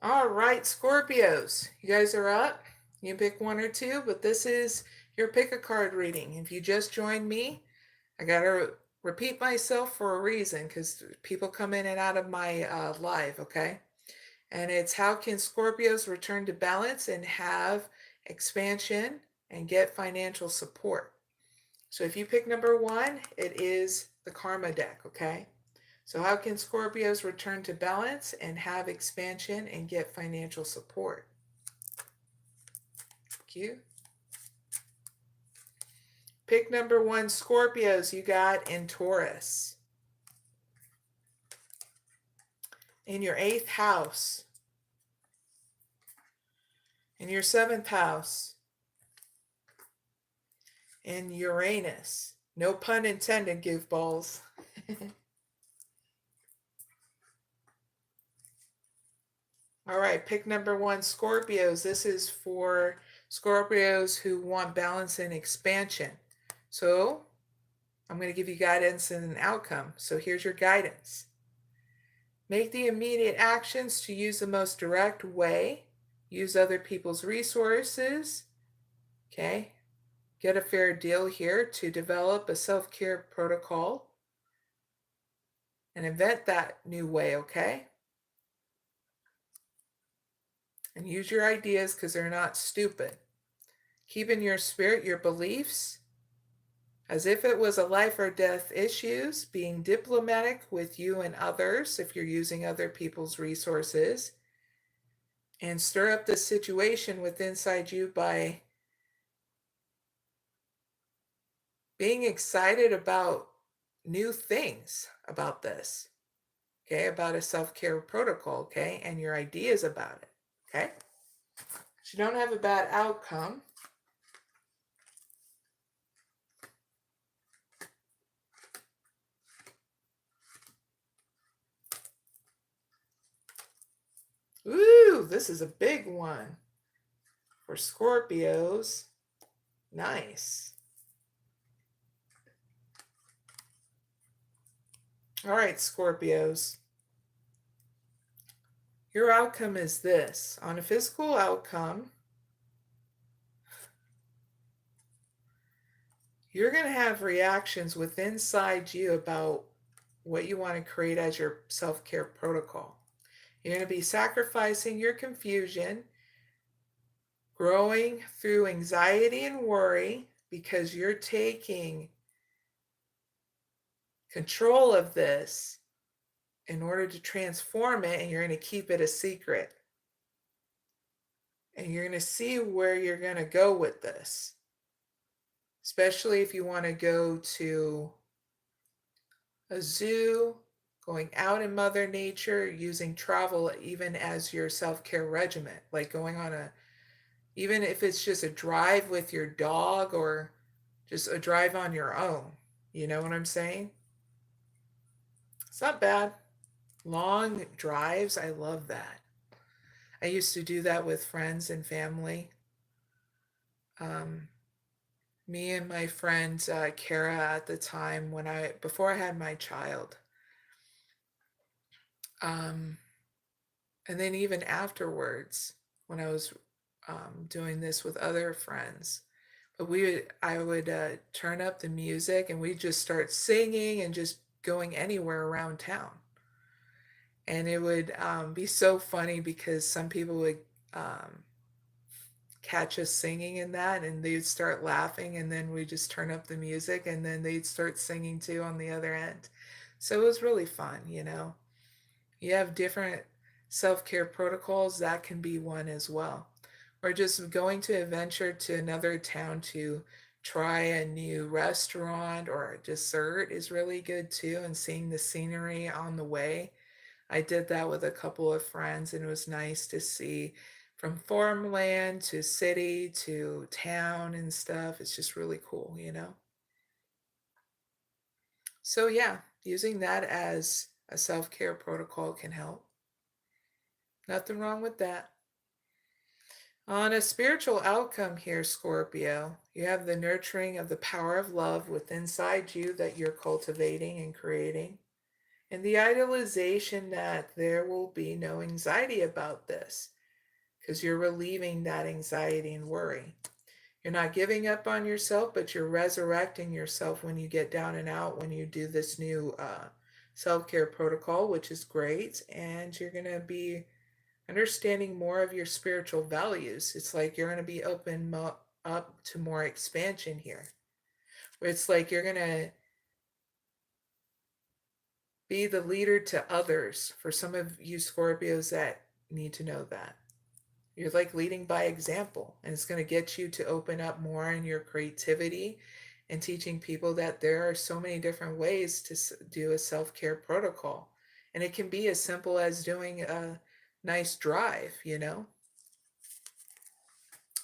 All right, Scorpios, you guys are up. You can pick one or two, but this is your pick a card reading. If you just joined me, I gotta repeat myself for a reason because people come in and out of my live, okay? And it's how can Scorpios return to balance and have expansion and get financial support? So if you pick number one, it is the Karma deck, okay? So, how can Scorpios return to balance and have expansion and get financial support? Q. Pick number one, Scorpios, you got in Taurus. In your eighth house. In your seventh house. In Uranus. No pun intended, goofballs. All right, pick number one, Scorpios. This is for Scorpios who want balance and expansion. So I'm going to give you guidance and an outcome. So here's your guidance. Make the immediate actions to use the most direct way. Use other people's resources. Okay. Get a fair deal here to develop a self-care protocol and invent that new way, okay? And use your ideas because they're not stupid. Keep in your spirit your beliefs as if it was a life or death issues, being diplomatic with you and others if you're using other people's resources, and stir up the situation within inside you by being excited about new things about this, okay, about a self-care protocol, okay, and your ideas about it, okay? So you don't have a bad outcome. Ooh, this is a big one for Scorpios. Nice. All right, Scorpios. Your outcome is this. On a physical outcome, you're going to have reactions within inside you about what you want to create as your self-care protocol. You're going to be sacrificing your confusion, growing through anxiety and worry because you're taking control of this in order to transform it, and you're going to keep it a secret. And you're going to see where you're going to go with this, especially if you want to go to a zoo, going out in Mother Nature, using travel even as your self-care regimen, like going on even if it's just a drive with your dog or just a drive on your own. You know what I'm saying? It's not bad. Long drives, I love that. I used to do that with friends and family. Um, Me and my friend Kara at the time before I had my child. Um, and then even afterwards, when I was doing this with other friends, but I would turn up the music and we'd just start singing and just going anywhere around town. And it would be so funny because some people would um, catch us singing in that and they'd start laughing, and then we just turn up the music and then they'd start singing too on the other end. So it was really fun, you know. You have different self-care protocols, that can be one as well. Or just going to a venture to another town to try a new restaurant or a dessert is really good too, and seeing the scenery on the way. I did that with a couple of friends, and it was nice to see from farmland to city to town and stuff. It's just really cool, you know? So, yeah, using that as a self care protocol can help. Nothing wrong with that. On a spiritual outcome here, Scorpio, you have the nurturing of the power of love within inside you that you're cultivating and creating. And the idealization that there will be no anxiety about this because you're relieving that anxiety and worry. You're not giving up on yourself, but you're resurrecting yourself when you get down and out, when you do this new self care protocol, which is great. And you're going to be understanding more of your spiritual values. It's like you're going to be up to more expansion here. It's like you're going to be the leader to others. For some of you Scorpios that need to know that. You're like leading by example, and it's going to get you to open up more in your creativity and teaching people that there are so many different ways to do a self care protocol. And it can be as simple as doing a nice drive, you know?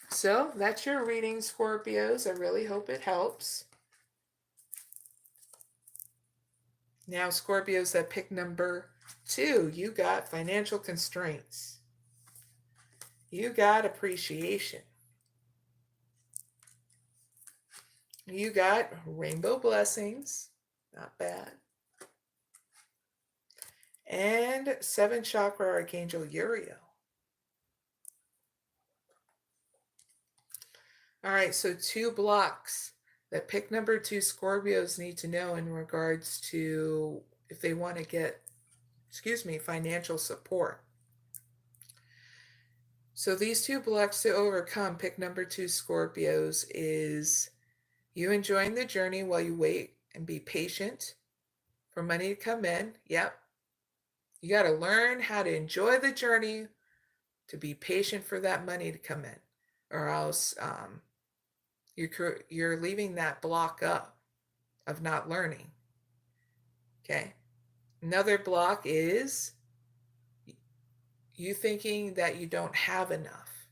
So that's your reading, Scorpios. I really hope it helps. Now, Scorpios that pick number 2, you got financial constraints. You got appreciation. You got rainbow blessings. Not bad. And 7th chakra archangel Uriel. All right, so 2 blocks that pick number 2 Scorpios need to know in regards to if they want to get, financial support. So these 2 blocks to overcome, pick number 2 Scorpios, is you enjoying the journey while you wait and be patient for money to come in. Yep. You got to learn how to enjoy the journey, to be patient for that money to come in, or else you're leaving that block up of not learning. Okay. Another block is you thinking that you don't have enough.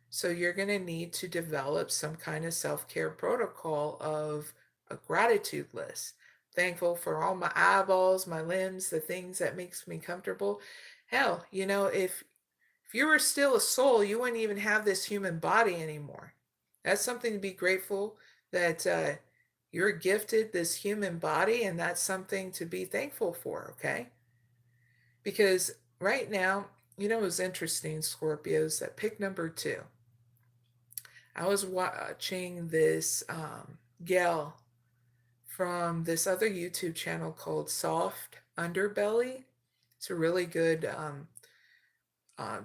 So you're going to need to develop some kind of self-care protocol of a gratitude list. Thankful for all my eyeballs, my limbs, the things that makes me comfortable. Hell, you know, if you were still a soul, you wouldn't even have this human body anymore. That's something to be grateful that you're gifted this human body, and that's something to be thankful for, okay? Because right now, you know, it's interesting, Scorpios, that pick number 2. I was watching this gal from this other YouTube channel called Soft Underbelly. It's a really good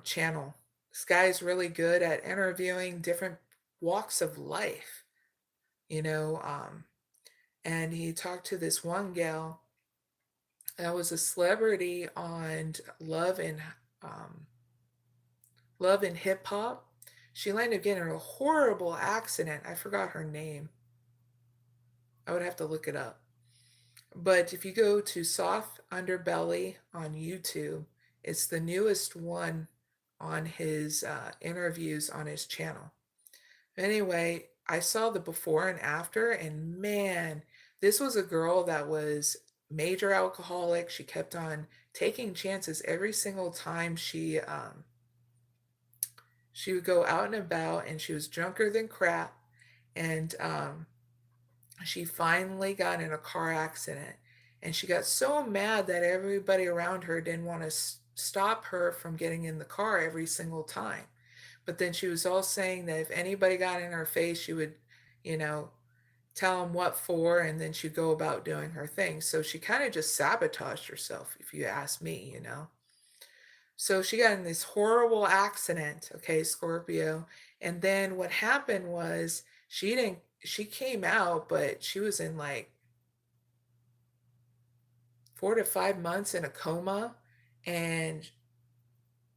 channel. This guy is really good at interviewing different walks of life, you know. And he talked to this one gal that was a celebrity on um, Love and Hip Hop. She landed up getting in a horrible accident. I forgot her name. I would have to look it up. But if you go to Soft Underbelly on YouTube, it's the newest one on his interviews on his channel. Anyway, I saw the before and after, and man, this was a girl that was major alcoholic. She kept on taking chances every single time she would go out and about, and she was drunker than crap. And she finally got in a car accident, and she got so mad that everybody around her didn't want to stop her from getting in the car every single time. But then she was all saying that if anybody got in her face, she would, you know, tell them what for, and then she'd go about doing her thing. So she kind of just sabotaged herself, if you ask me, you know. So she got in this horrible accident, okay, Scorpio. And then what happened was she came out, but she was in like 4 to 5 months in a coma, and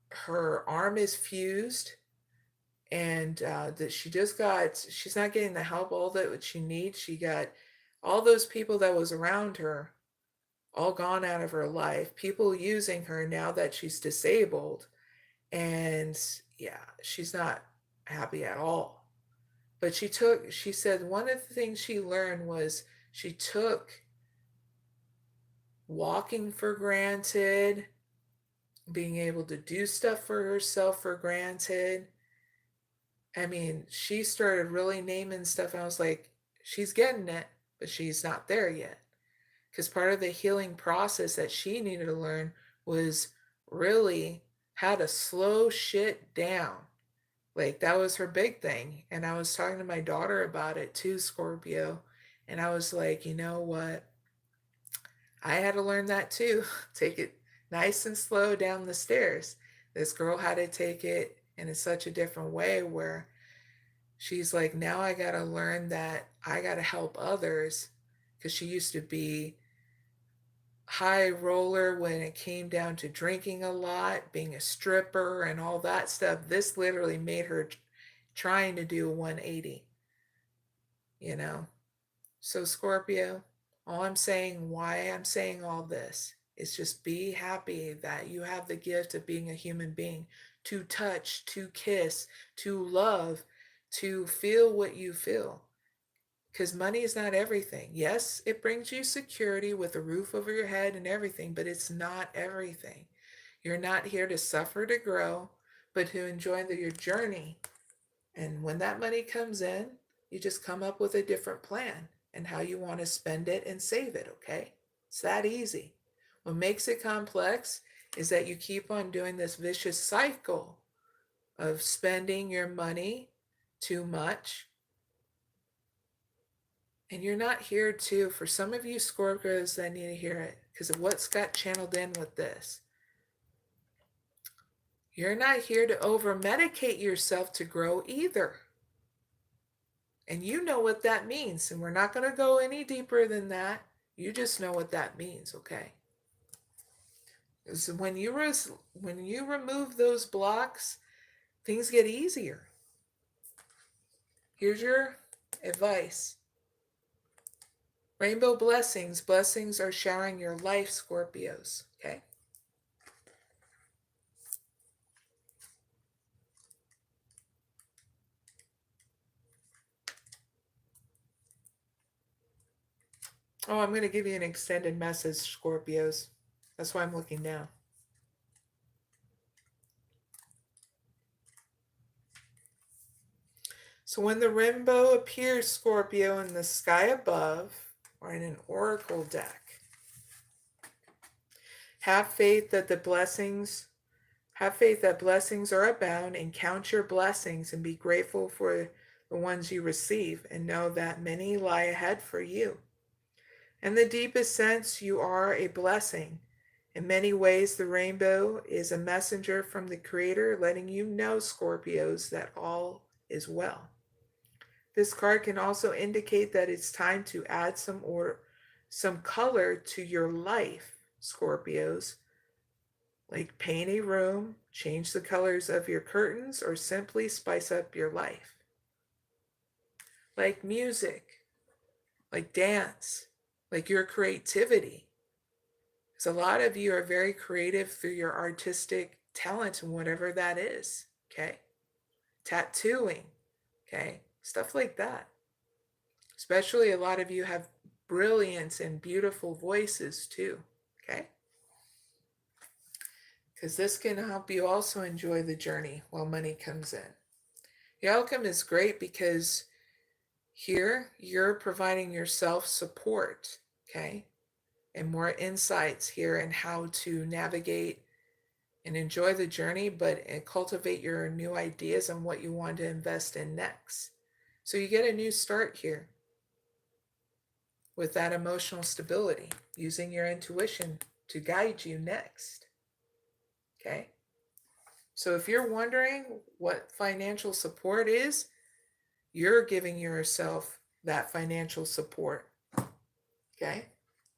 her arm is fused, and that she's not getting the help all that she needs. She got all those people that was around her all gone out of her life, people using her now that she's disabled. And yeah, she's not happy at all. But she said one of the things she learned was she took walking for granted, being able to do stuff for herself for granted. I mean, she started really naming stuff, and I was like, she's getting it, but she's not there yet. because part of the healing process that she needed to learn was really how to slow shit down. Like that was her big thing. And I was talking to my daughter about it too, Scorpio. And I was like, you know what? I had to learn that too. Take it nice and slow down the stairs. This girl had to take it in such a different way where she's like, now I got to learn that I got to help others, because she used to be high roller when it came down to drinking a lot, being a stripper, and all that stuff. This literally made her trying to do a 180, you know? So, Scorpio, all I'm saying, why I'm saying all this, is just be happy that you have the gift of being a human being, to touch, to kiss, to love, to feel what you feel. Because money is not everything. Yes, it brings you security with a roof over your head and everything, but it's not everything. You're not here to suffer to grow, but to enjoy your journey. And when that money comes in, you just come up with a different plan and how you want to spend it and save it, okay? It's that easy. What makes it complex is that you keep on doing this vicious cycle of spending your money too much. And you're not here to, for some of you Scorpios that need to hear it, because of what's got channeled in with this. You're not here to over medicate yourself to grow either. And you know what that means. And we're not going to go any deeper than that. You just know what that means, okay? So when you remove those blocks, things get easier. Here's your advice. Rainbow blessings. Blessings are showering your life, Scorpios, okay? Oh, I'm going to give you an extended message, Scorpios. That's why I'm looking down. So when the rainbow appears, Scorpio, in the sky above or in an oracle deck, have faith that blessings are abound, and count your blessings and be grateful for the ones you receive, and know that many lie ahead for you. In the deepest sense, you are a blessing. In many ways, the rainbow is a messenger from the Creator, letting you know, Scorpios, that all is well. This card can also indicate that it's time to add some color to your life, Scorpios. Like paint a room, change the colors of your curtains, or simply spice up your life. Like music, like dance, like your creativity. Because a lot of you are very creative through your artistic talent and whatever that is, okay? Tattooing, okay? Stuff like that. Especially a lot of you have brilliance and beautiful voices too, okay? Because this can help you also enjoy the journey while money comes in. The outcome is great because here you're providing yourself support, okay? And more insights here in how to navigate and enjoy the journey, but cultivate your new ideas on what you want to invest in next. So you get a new start here with that emotional stability, using your intuition to guide you next. Okay? So if you're wondering what financial support is, you're giving yourself that financial support. Okay?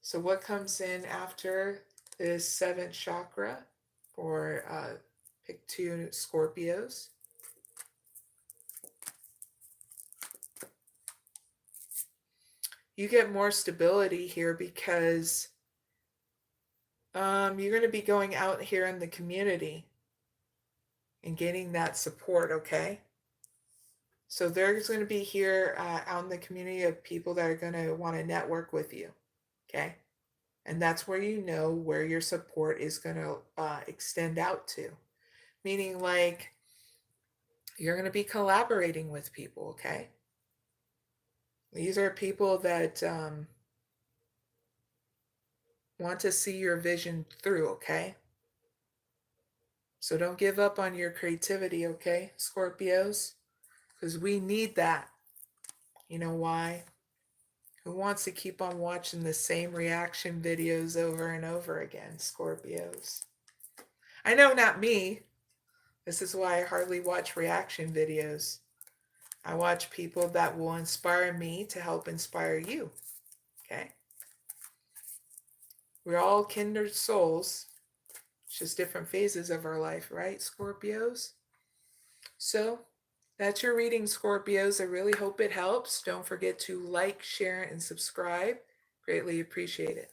So what comes in after this seventh chakra for pick 2 Scorpios? You get more stability here because you're going to be going out here in the community and getting that support, okay? So there's going to be here out in the community of people that are going to want to network with you, okay? And that's where you know where your support is going to extend out to. Meaning like you're going to be collaborating with people, okay? These are people that want to see your vision through, okay? So don't give up on your creativity, okay, Scorpios? Because we need that. You know why? Who wants to keep on watching the same reaction videos over and over again, Scorpios? I know not me. This is why I hardly watch reaction videos. I watch people that will inspire me to help inspire you. Okay? We're all kindred souls. It's just different phases of our life, right, Scorpios? So that's your reading, Scorpios. I really hope it helps. Don't forget to like, share, and subscribe. Greatly appreciate it.